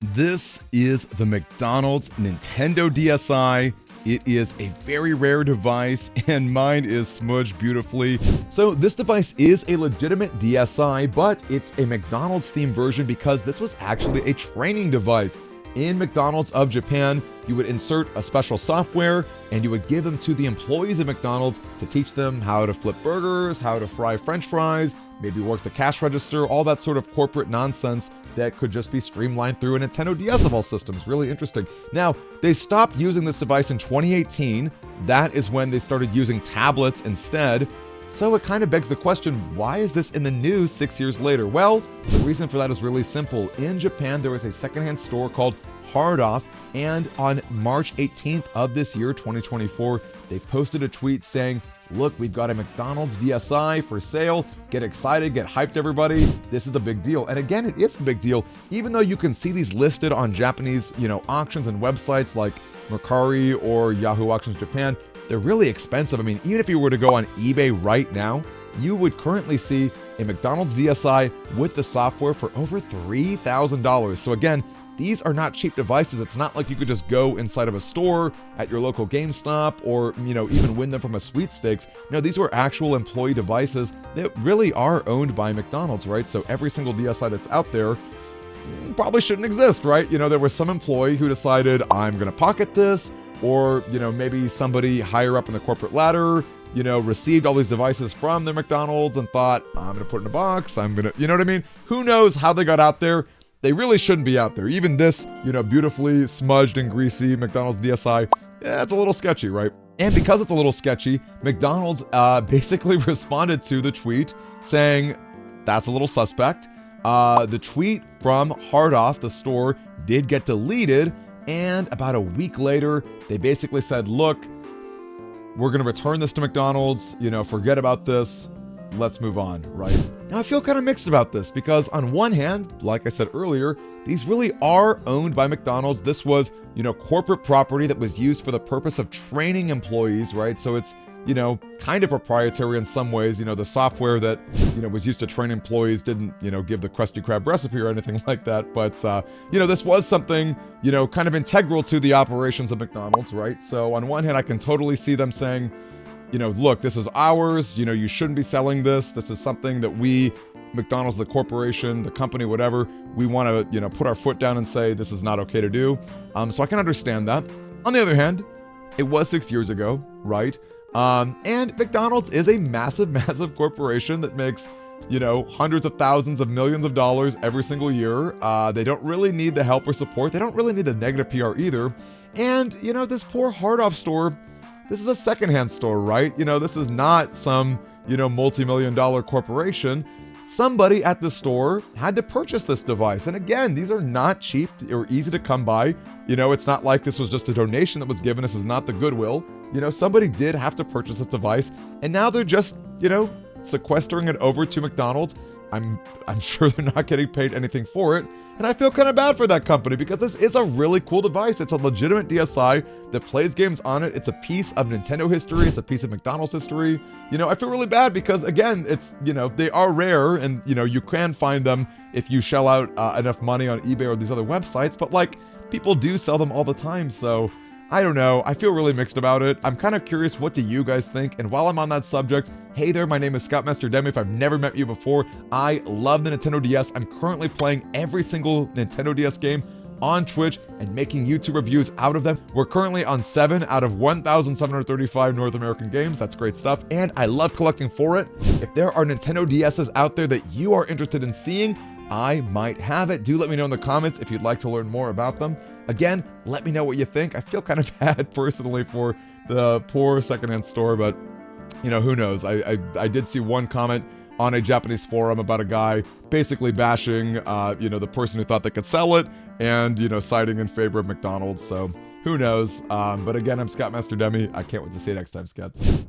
This is the McDonald's Nintendo DSi. It is a very rare device, and mine is smudged beautifully. So this device is a legitimate DSi, but it's a McDonald's themed version because this was actually a training device. In McDonald's of Japan, you would insert a special software and you would give them to the employees of McDonald's to teach them how to flip burgers, how to fry French fries, maybe work the cash register, all that sort of corporate nonsense that could just be streamlined through a Nintendo DS of all systems. Really interesting. Now, they stopped using this device in 2018. That is when they started using tablets instead. So it kind of begs the question, why is this in the news 6 years later? Well, the reason for that is really simple. In Japan, there is a secondhand store called Hard Off, and on March 18th of this year, 2024, they posted a tweet saying, look, we've got a McDonald's DSi for sale. Get excited, get hyped, everybody. This is a big deal. And again, it is a big deal. Even though you can see these listed on Japanese, auctions and websites like Mercari or Yahoo Auctions Japan, they're really expensive. I mean, even if you were to go on eBay right now, you would currently see a McDonald's DSi with the software for over $3,000. So again, these are not cheap devices. It's not like you could just go inside of a store at your local GameStop or, even win them from a sweepstakes. No, these were actual employee devices that really are owned by McDonald's, right? So every single DSi that's out there probably shouldn't exist, right? There was some employee who decided, I'm going to pocket this, or, maybe somebody higher up in the corporate ladder, received all these devices from the McDonald's and thought, I'm going to put it in a box. I'm going to, you know what I mean? Who knows how they got out there? They really shouldn't be out there. Even this, beautifully smudged and greasy McDonald's DSi, yeah, it's a little sketchy, right? And because it's a little sketchy, McDonald's basically responded to the tweet saying, that's a little suspect. The tweet from Hard Off, the store, did get deleted. And about a week later, they basically said, look, we're going to return this to McDonald's, forget about this. Let's move on, right? Now, I feel kind of mixed about this because on one hand, like I said earlier, these really are owned by McDonald's. This was, corporate property that was used for the purpose of training employees, right? So it's, kind of proprietary in some ways. The software that, was used to train employees didn't, give the Krusty Krab recipe or anything like that. But, this was something, kind of integral to the operations of McDonald's, right? So on one hand, I can totally see them saying, look, this is ours, you shouldn't be selling this. This is something that we, McDonald's, the corporation, the company, whatever, we want to, put our foot down and say this is not okay to do. So I can understand that. On the other hand, it was 6 years ago, right? And McDonald's is a massive, massive corporation that makes, hundreds of thousands of millions of dollars every single year. They don't really need the help or support. They don't really need the negative PR either. And, this poor Hard Off store, this is a secondhand store, right? This is not some, multi-million-dollar corporation. Somebody at the store had to purchase this device. And again, these are not cheap or easy to come by. It's not like this was just a donation that was given. This is not the Goodwill. Somebody did have to purchase this device. And now they're just, sequestering it over to McDonald's. I'm sure they're not getting paid anything for it. And I feel kind of bad for that company because this is a really cool device. It's a legitimate DSi that plays games on it. It's a piece of Nintendo history. It's a piece of McDonald's history. I feel really bad because, again, it's, they are rare and, you can find them if you shell out enough money on eBay or these other websites. But, people do sell them all the time. So I don't know. I feel really mixed about it. I'm kind of curious, what do you guys think? And while I'm on that subject, hey there, my name is Scoutmaster Demi. If I've never met you before, I love the Nintendo DS. I'm currently playing every single Nintendo DS game on Twitch and making YouTube reviews out of them. We're currently on 7 out of 1,735 North American games. That's great stuff. And I love collecting for it. If there are Nintendo DSs out there that you are interested in seeing, I might have it. Do let me know in the comments if you'd like to learn more about them. Again, let me know what you think. I feel kind of bad personally for the poor secondhand store, but who knows? I did see one comment on a Japanese forum about a guy basically bashing, the person who thought they could sell it and, siding in favor of McDonald's. So who knows? But again, I'm Scoutmaster Demi. I can't wait to see you next time, Scouts.